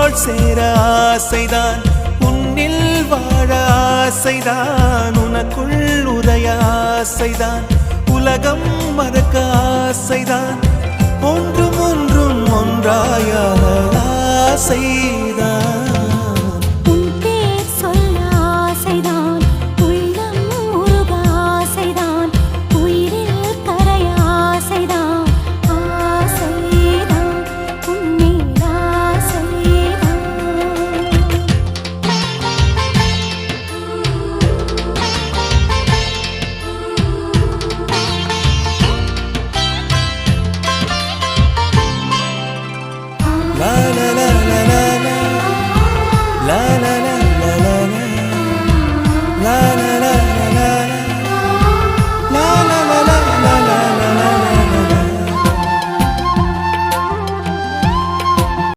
உன்னோள் சேர ஆசைதான், உன்னில் வாழ ஆசைதான், உனக்குள் உரைய ஆசைதான், உலகம் மறக்க ஆசைதான், ஒன்றும் ஒன்றும் ஒன்றாய ஆசை